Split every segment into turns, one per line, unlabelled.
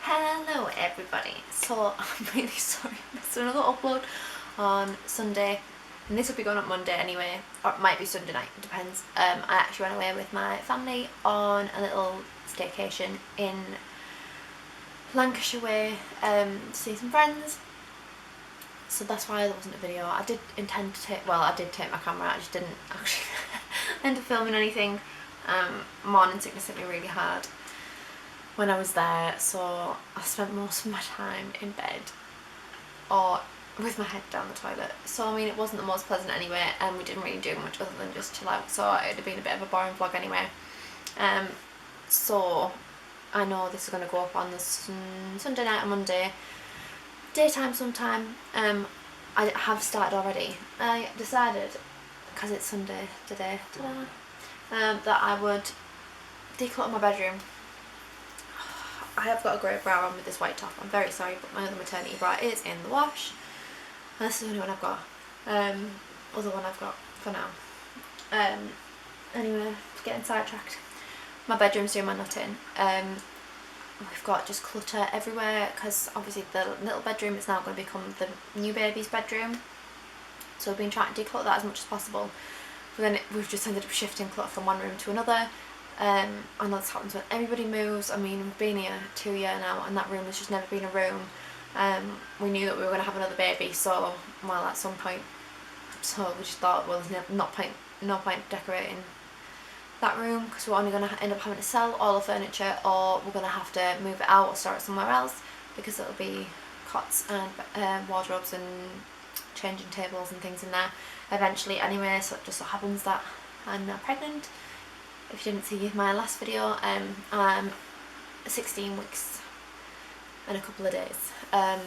Hello everybody. So I'm really sorry I missed another upload on Sunday, and this will be going up Monday anyway, or it might be Sunday night, it depends. I actually went away with my family on a little staycation in Lancashire way to see some friends, so that's why there wasn't a video. I did intend to take, well, I did take my camera, I just didn't actually end up filming anything. Morning sickness hit me really hard when I was there, so I spent most of my time in bed or with my head down the toilet. So I mean, it wasn't the most pleasant anyway, and we didn't really do much other than just chill out, so it would have been a bit of a boring vlog anyway. So I know this is going to go up on the Sunday night or Monday daytime sometime. I have started already. I decided, because it's Sunday today, that I would declutter my bedroom. I have got a grey bra on with this white top. I'm very sorry, but my other maternity bra is in the wash. And this is the only one I've got. Other one I've got for now. Anyway, getting sidetracked. My bedroom's doing my nutting. We've got just clutter everywhere because obviously the little bedroom is now going to become the new baby's bedroom. So we've been trying to declutter that as much as possible. But then we've just ended up shifting clutter from one room to another. I know this happens when everybody moves. I mean, we've been here 2 years now, and that room has just never been a room. We knew that we were going to have another baby, so, well, at some point, so we just thought, well, there's no point decorating that room, because we're only going to end up having to sell all the furniture, or we're going to have to move it out or store it somewhere else, because it'll be cots and wardrobes and changing tables and things in there eventually anyway. So it just so happens that I'm now pregnant. If you didn't see my last video, I'm 16 weeks and a couple of days. I'll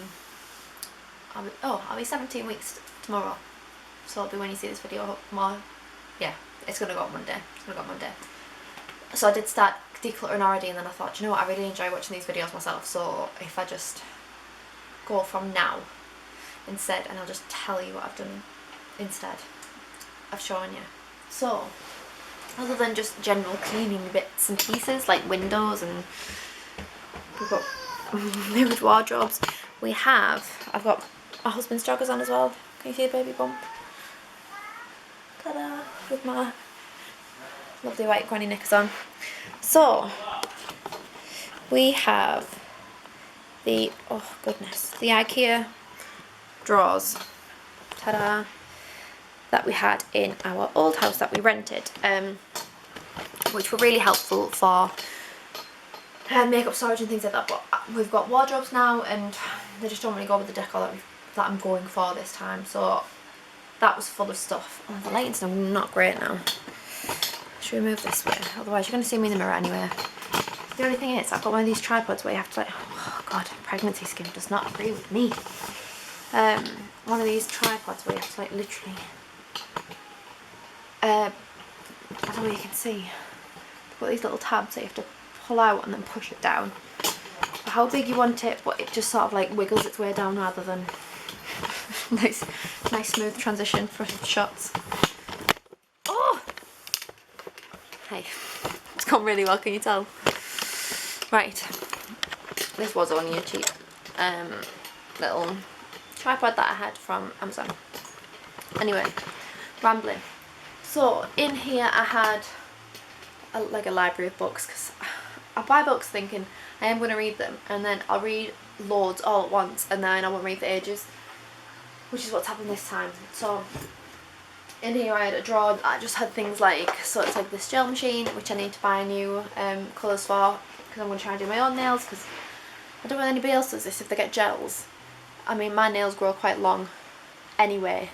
be 17 weeks tomorrow, so it'll be when you see this video more. Yeah, it's gonna go on Monday. So I did start decluttering already, and then I thought, you know what, I really enjoy watching these videos myself, so if I just go from now instead, and I'll just tell you what I've done instead of showing you. So, other than just general cleaning bits and pieces like windows, and we've got moved wardrobes, I've got my husband's joggers on as well. Can you see a baby bump? Ta-da! With my lovely white granny knickers on. So we have the, oh goodness, the IKEA drawers. Ta-da! That we had in our old house that we rented, which were really helpful for makeup storage and things like that. But we've got wardrobes now, and they just don't really go with the decor that I'm going for this time. So that was full of stuff. Oh, the lighting's not great now. Should we move this way? Otherwise you're going to see me in the mirror anyway. The only thing is, I've got one of these tripods where you have to like, oh god, pregnancy skin does not agree with me. One of these tripods where you have to like literally, I don't know if you can see, they've got these little tabs that you have to pull out and then push it down for how big you want it, but it just sort of like wiggles its way down rather than nice smooth transition for shots. Oh! Hey, it's gone really well, can you tell? Right, this was only a cheap little tripod that I had from Amazon. Anyway, rambling. So in here I had like a library of books, because I buy books thinking I am going to read them, and then I'll read loads all at once, and then I won't read for ages, which is what's happened this time. So in here I had a drawer that I just had things like, so it's like this gel machine, which I need to buy new colours for, because I'm going to try and do my own nails, because I don't know if anybody else does this if they get gels. I mean, my nails grow quite long anyway,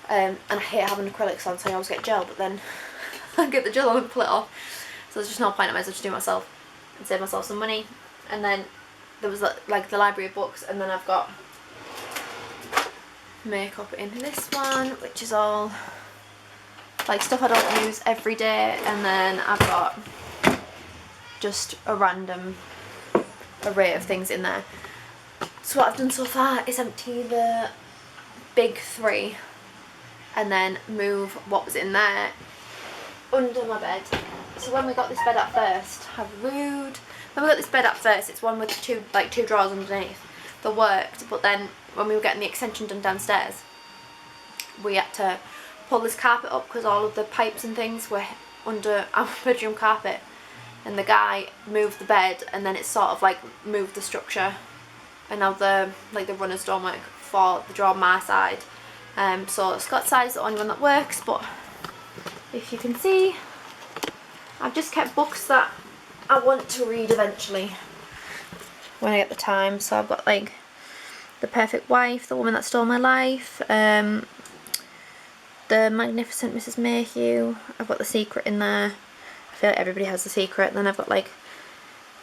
and I hate having acrylics on, so I always get gel, but then I get the gel on and pull it off, so there's just no point. I might as well just do it myself and save myself some money. And then there was like the library of books, and then I've got makeup in this one, which is all like stuff I don't use every day, and then I've got just a random array of things in there. So what I've done so far is empty the big three and then move what was in there under my bed. So when we got this bed at first, how rude, When we got this bed at first, it's one with two drawers underneath that worked, but then when we were getting the extension done downstairs, we had to pull this carpet up because all of the pipes and things were under our bedroom carpet, and the guy moved the bed and then it sort of like moved the structure, and now the runners don't work for the drawer on my side. So Scott's side is the only one that works, but if you can see, I've just kept books that I want to read eventually when I get the time. So I've got like The Perfect Wife, The Woman That Stole My Life, The Magnificent Mrs. Mayhew. I've got The Secret in there. I feel like everybody has The Secret. And then I've got like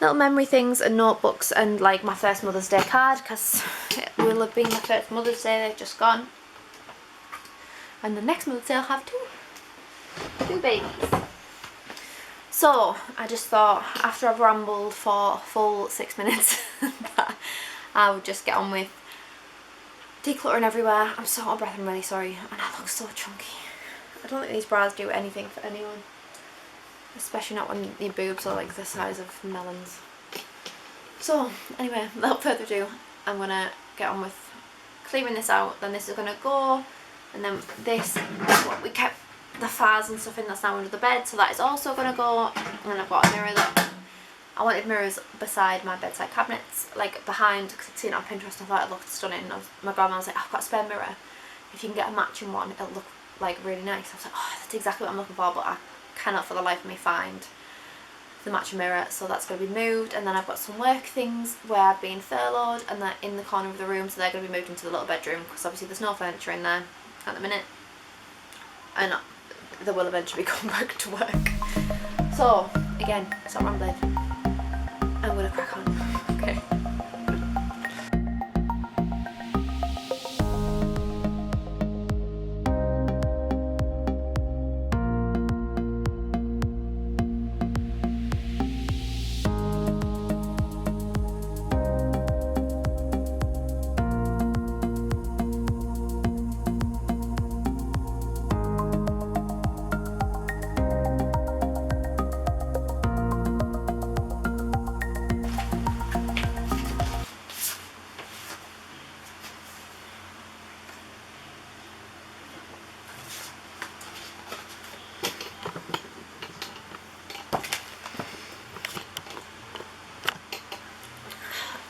little memory things and notebooks and like my first Mother's Day card, because it will have been my first Mother's Day, they've just gone. And the next Mother's Day I'll have two babies. So I just thought, after I've rambled for a full 6 minutes, that I would just get on with decluttering everywhere. I'm so out of breath, I'm really sorry, and I look so chunky. I don't think these bras do anything for anyone, especially not when your boobs are like the size of melons. So anyway, without further ado, I'm gonna get on with clearing this out. Then this is gonna go, and then this is what we kept the fires and stuff in, that's now under the bed, so that is also gonna go. And then I've got a mirror that I wanted mirrors beside my bedside cabinets, like behind, because I'd seen it on Pinterest and I thought it looked stunning. My grandma was like, I've got a spare mirror, if you can get a matching one it'll look like really nice. I was like, oh, that's exactly what I'm looking for, but I cannot for the life of me find the matching mirror, so that's going to be moved. And then I've got some work things where I've been furloughed, and they're in the corner of the room, so they're going to be moved into the little bedroom, because obviously there's no furniture in there at the minute, and they will eventually come back to work. So again, stop rambling, I'm going to crack on. Okay.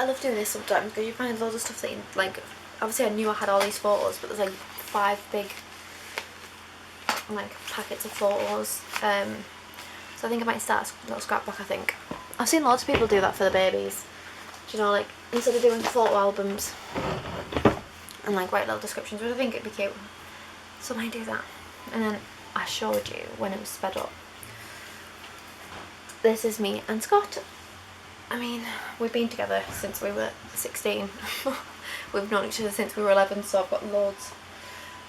I love doing this sometimes because you find loads of stuff that you, like, obviously I knew I had all these photos, but there's like 5 big like packets of photos, so I think I might start a little scrapbook. I think I've seen loads of people do that for the babies, do you know, like instead of doing photo albums and like write little descriptions, which I think it'd be cute, so I might do that. And then I showed you when it was sped up, this is me and Scott. I mean, we've been together since we were 16. We've known each other since we were 11, so I've got loads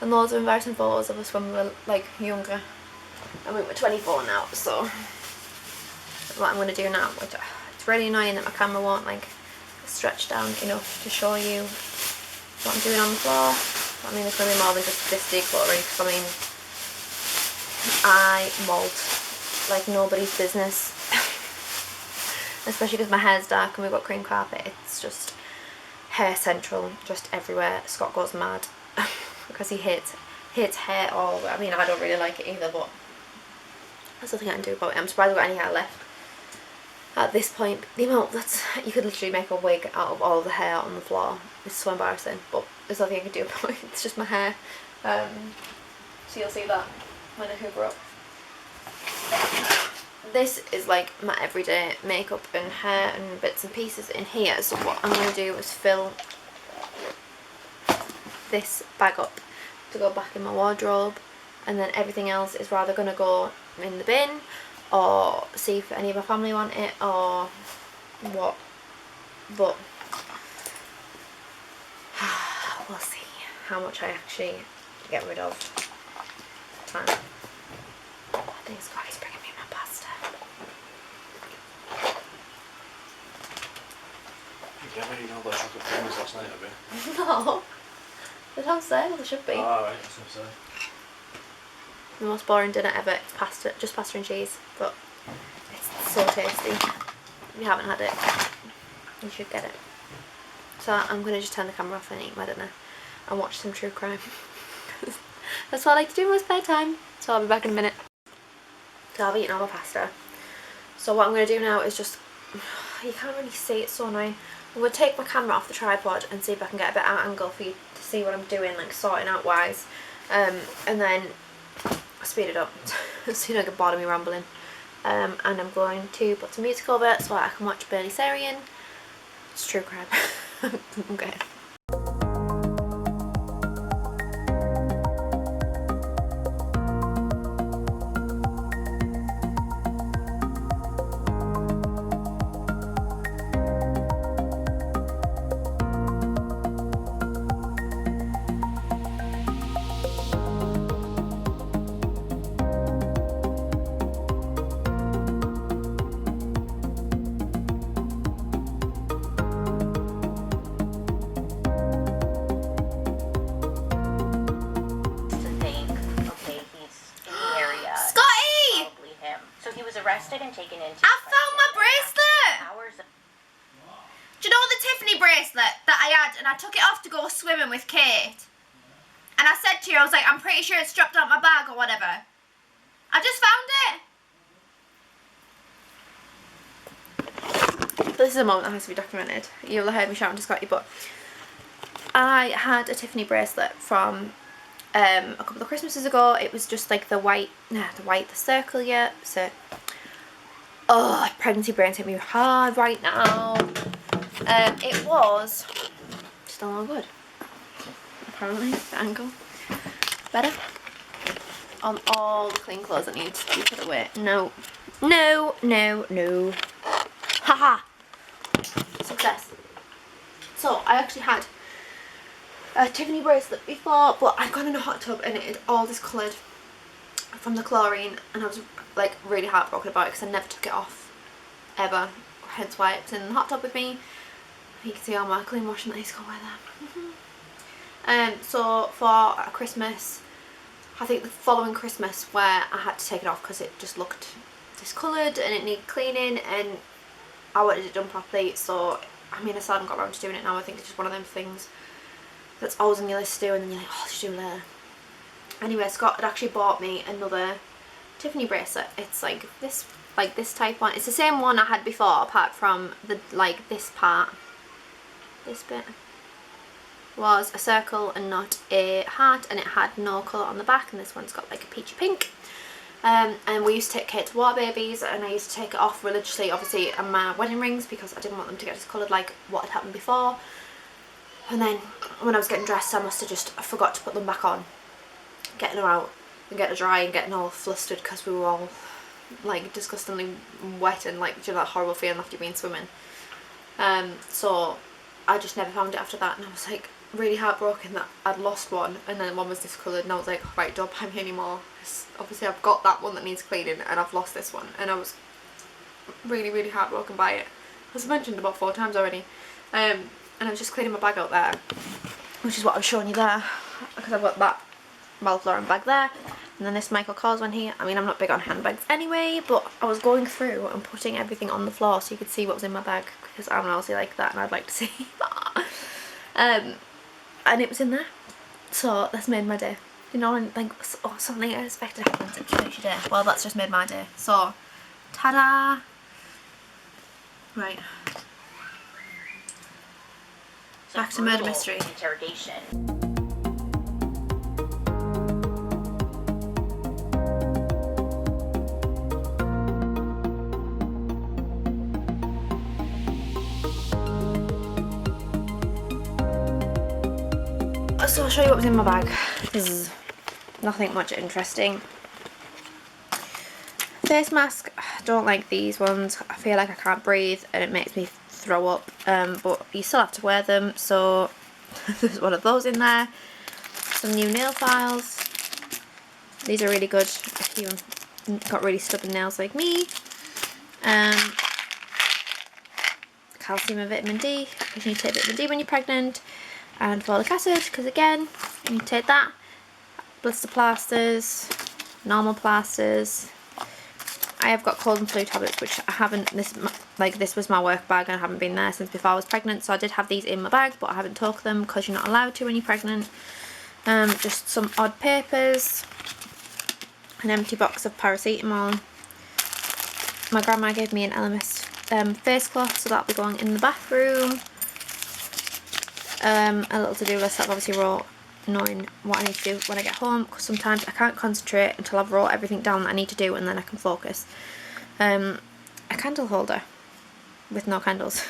and loads of embarrassing photos of us when we were like younger. And we're 24 now, so what I'm going to do now, which it's really annoying that my camera won't like stretch down enough to show you what I'm doing on the floor. But, I mean, it's going to be more than just this decluttering, because I mean, I mould like nobody's business. Especially because my hair's dark and we've got cream carpet, it's just hair central, just everywhere. Scott goes mad because he hates hair all over. I mean, I don't really like it either, but there's nothing I can do about it. I'm surprised I've got any hair left at this point. The amount that's, you could literally make a wig out of all of the hair on the floor. It's so embarrassing, but there's nothing I can do about it. It's just my hair. So you'll see that when I hoover up. This is like my everyday makeup and hair and bits and pieces in here, so what I'm going to do is fill this bag up to go back in my wardrobe, and then everything else is rather going to go in the bin, or see if any of my family want it or what, but we'll see how much I actually get rid of. Time. I think Scotty's bringing me my pasta.
You never eaten all those chocolate creamers last night, have you?
No. They're downstairs, they should be.
Oh, alright, that's what I'm saying.
The most boring dinner ever. It's pasta, just pasta and cheese, but it's so tasty. you haven't had it, you should get it. So I'm going to just turn the camera off and eat my dinner and watch some true crime. That's what I like to do in my spare time. So I'll be back in a minute. So I've eaten all my pasta. So what I'm going to do now is just, you can't really see, it's so annoying. I'm going to take my camera off the tripod and see if I can get a better angle for you to see what I'm doing, like sorting out wise. And then speed it up so you don't get bored of me rambling. And I'm going to put some music over it so I can watch Burley Sarian. It's true crime. Okay.
Arrested and taken into.
I found my bracelet! Do you know the Tiffany bracelet that I had and I took it off to go swimming with Kate? And I said to you, I was like, I'm pretty sure it's dropped out my bag or whatever. I just found it. This is a moment that has to be documented. You'll have heard me shouting to Scotty, but I had a Tiffany bracelet from a couple of Christmases ago. It was just like the circle, yeah. So, oh, pregnancy brains hit me hard right now. It was still not good. Apparently, the angle better on all the clean clothes that need to be put away. No, no, no, no. Haha. Success. So I actually had a Tiffany bracelet before, but I've gone in a hot tub and it had all discoloured from the chlorine, and I was like really heartbroken about it because I never took it off ever, hence why it's in the hot tub with me. You can see all my clean washing that needs to go away there. So for Christmas, I think the following Christmas, where I had to take it off because it just looked discoloured and it needed cleaning, and I wanted it done properly. So I mean, I still haven't got around to doing it now. I think it's just one of them things that's always on your list to do, and then you're like, oh, I'll do it later. Anyway, Scott had actually bought me another Tiffany bracelet. It's like this type one. It's the same one I had before, apart from the this part. This bit was a circle and not a heart, and it had no colour on the back, and this one's got like a peachy pink. And we used to take Kate to water babies, and I used to take it off religiously, obviously, on my wedding rings, because I didn't want them to get discoloured like what had happened before. And then when I was getting dressed, I must have just forgot to put them back on, getting her out and getting her dry and getting all flustered because we were all like disgustingly wet and like, you know, that horrible feeling after you've been swimming. So I just never found it after that, and I was like really heartbroken that I'd lost one, and then one was discoloured, and I was like, right, don't buy me anymore, because obviously I've got that one that needs cleaning and I've lost this one, and I was really, really heartbroken by it. As I mentioned about 4 times already. And I was just cleaning my bag out there, which is what I'm showing you there, because I've got that Ralph Lauren bag there, and then this Michael Kors one here. I mean, I'm not big on handbags anyway, but I was going through and putting everything on the floor so you could see what was in my bag, because I'm nosy like that and I'd like to see. And it was in there, so that's made my day. You know, and like, oh, something unexpected happens, it makes your day. Well, that's just made my day. So, ta-da! Right. Back to murder mystery.
Interrogation.
So I'll show you what was in my bag. This is nothing much interesting. Face mask. I don't like these ones. I feel like I can't breathe and it makes me throw up. But you still have to wear them. So there's one of those in there. Some new nail files. These are really good if you've got really stubborn nails like me. Calcium and vitamin D, because you need to take vitamin D when you're pregnant. And folic acid, because again, you need to take that. Blister plasters, normal plasters, I have got cold and flu tablets, which I haven't, this was my work bag and I haven't been there since before I was pregnant, so I did have these in my bag, but I haven't took them because you're not allowed to when you're pregnant. Just some odd papers, an empty box of paracetamol. My grandma gave me an Elemis face cloth, so that'll be going in the bathroom. A little to-do list that I've obviously wrote, knowing what I need to do when I get home, because sometimes I can't concentrate until I've wrote everything down that I need to do, and then I can focus. A candle holder with no candles.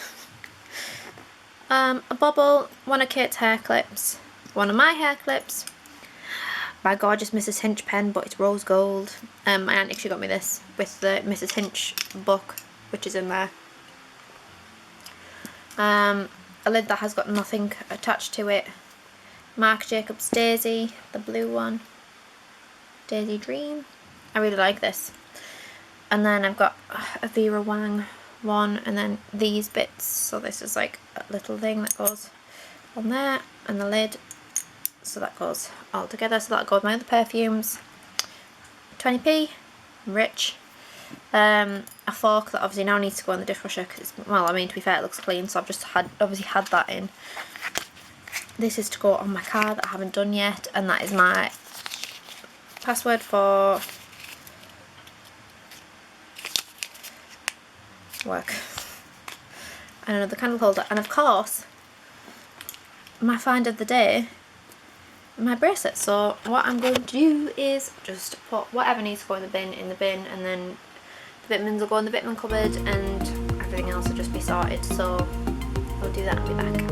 A bubble, one of Kate's hair clips, one of my hair clips, my gorgeous Mrs. Hinch pen, but it's rose gold. My aunt actually got me this with the Mrs. Hinch book, which is in there. A lid that has got nothing attached to it. Marc Jacobs Daisy, the blue one. Daisy Dream. I really like this. And then I've got a Vera Wang one, and then these bits. So this is like a little thing that goes on there, and the lid. So that goes all together. So that'll go with my other perfumes. 20p, rich. A fork that obviously now needs to go in the dishwasher because, well, I mean, to be fair, it looks clean, so I've just obviously had that in. This is to go on my car that I haven't done yet, and that is my password for work. And another candle holder, and of course, my find of the day, my bracelet. So what I'm going to do is just put whatever needs to go in the bin, and then the Bitmans will go in the Bitman cupboard, and everything else will just be sorted. So I'll do that and be back.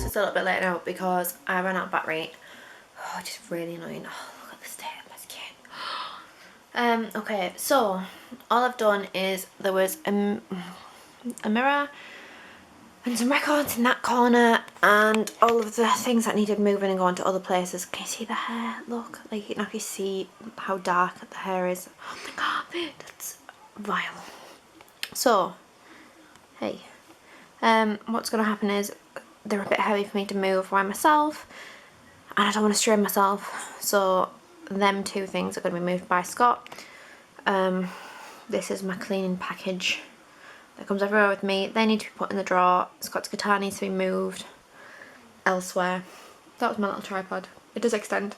It's a little bit late now because I ran out of battery. Oh, just really annoying. Oh, look at the state of my skin. Okay, so all I've done is there was a mirror and some records in that corner, and all of the things that needed moving and going to other places. Can you see the hair? Look, like you can actually see how dark the hair is. Oh my god, that's vile. So, hey, what's going to happen is they're a bit heavy for me to move by myself, and I don't want to strain myself, so them two things are going to be moved by Scott. This is my cleaning package that comes everywhere with me. They need to be put in the drawer. Scott's guitar needs to be moved elsewhere. That was my little tripod. It does extend.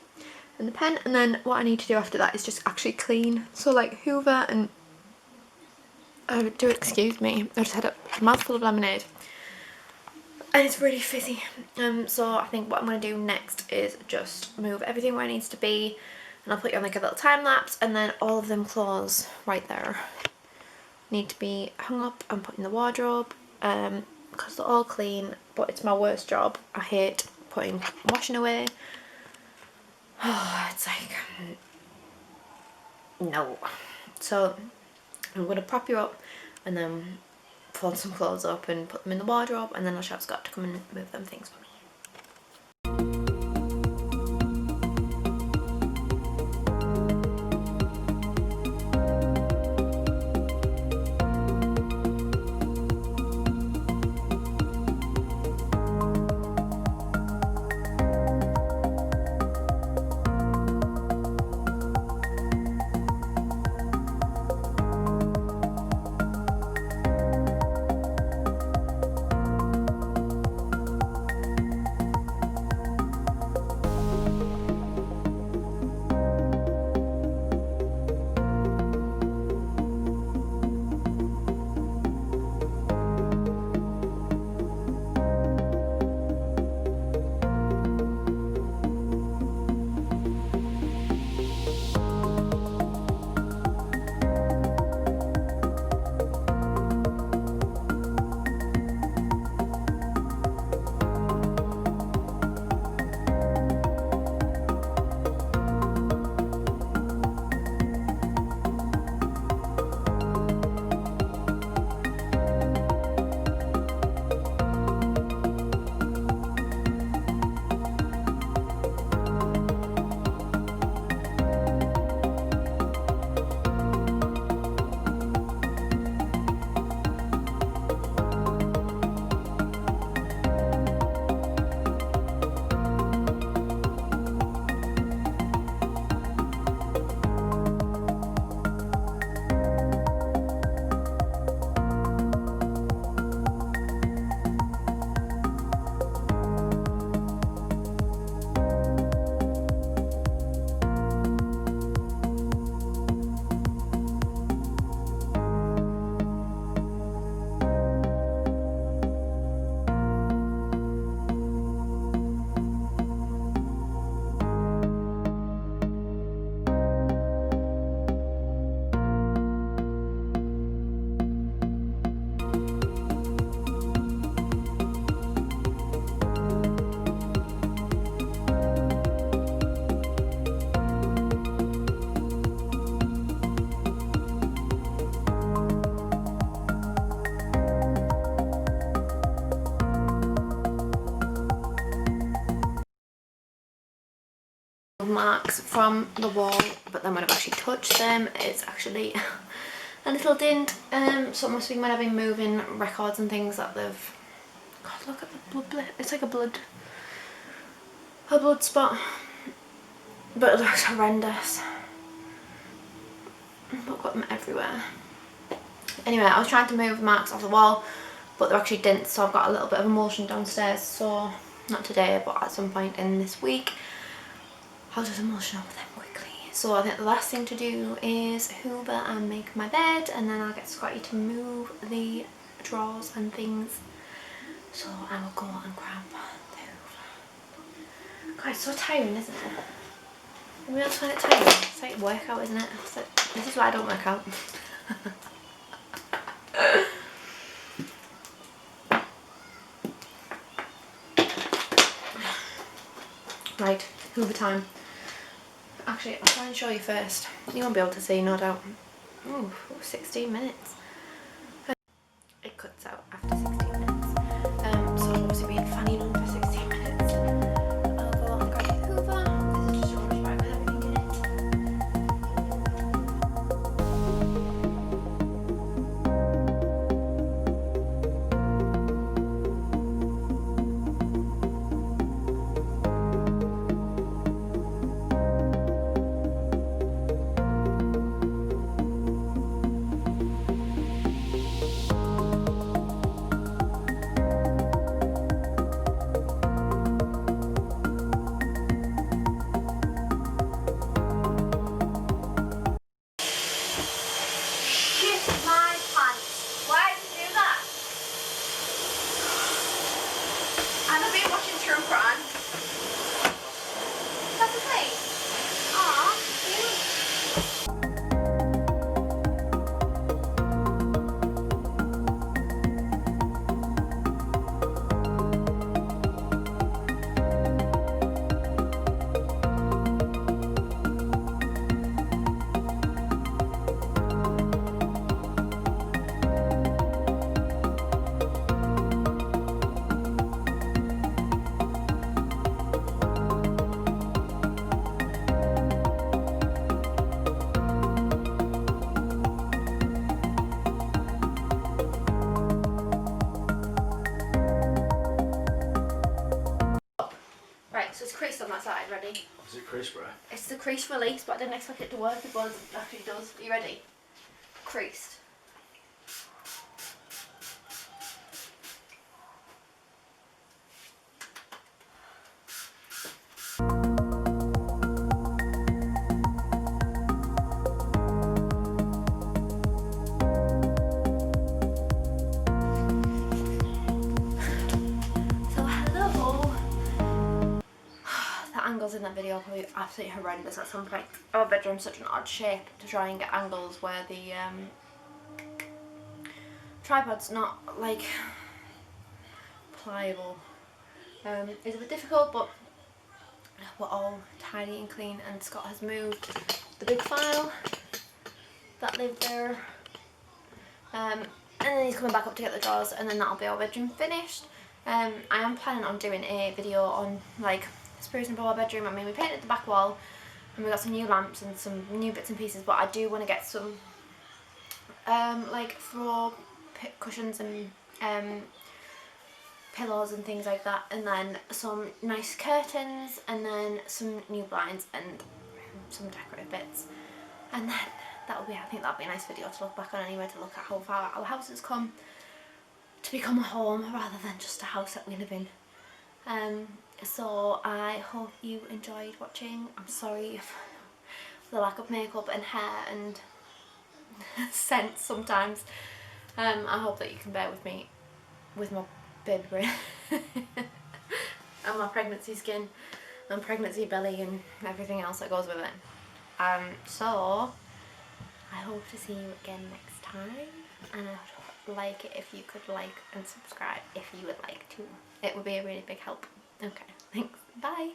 And the pen, and then what I need to do after that is just actually clean. So like hoover and excuse me, I just had a mouthful of lemonade. And it's really fizzy. So I think what I'm going to do next is just move everything where it needs to be, and I'll put you on like a little time lapse, and then all of them clothes right there need to be hung up and put in the wardrobe, because they're all clean, but it's my worst job. I hate putting washing away. Oh, it's like, no. So I'm going to prop you up and then fold some clothes up and put them in the wardrobe, and then I'll shout Scott to come and move them things for me. marks from the wall, but then when I've actually touched them, it's actually a little dint. So it must be when I've been moving records and things that they've... God, look at the blood. It's like a blood spot, but it looks horrendous. I've got them everywhere. Anyway, I was trying to move marks off the wall, but they're actually dents, so I've got a little bit of emulsion downstairs. So not today, but at some point in this week, I'll just emulsion over them quickly. So I think the last thing to do is hoover and make my bed, and then I'll get Scotty to move the drawers and things. So I will go and grab the hoover. God, it's so tiring, isn't it? Anyone else find it tiring? It's like workout, isn't it? It's like, this is why I don't work out. Right, hoover time. Actually, I'll try and show you first. You won't be able to see, no doubt. Ooh, 16 minutes. It cuts out after 16 minutes. So I've obviously been fanning on for 16 minutes. I'll go and grab the hoover. This is just a rubbish bag with everything in it. So it's creased on that side, ready?
Is it crease spray?
It's the crease release, but I didn't expect it to work as well as it actually does. Are you ready? Creased. Angles in that video are probably absolutely horrendous at some point. Our bedroom's such an odd shape to try and get angles where the tripod's not like pliable. It's a bit difficult, but we're all tidy and clean, and Scott has moved the big file that lived there, and then he's coming back up to get the drawers, and then that'll be our bedroom finished. I am planning on doing a video on like sprucing up our bedroom. I mean, we painted the back wall and we got some new lamps and some new bits and pieces, but I do want to get some like throw cushions and pillows and things like that, and then some nice curtains, and then some new blinds and some decorative bits, and then that'll be, I think that'll be a nice video to look back on anyway, to look at how far our house has come to become a home rather than just a house that we live in. So I hope you enjoyed watching. I'm sorry for the lack of makeup and hair and scent sometimes. I hope that you can bear with me with my baby brain and my pregnancy skin and pregnancy belly and everything else that goes with it. So I hope to see you again next time, and I'd like it if you could like and subscribe if you would like to. It would be a really big help. Okay, thanks. Bye.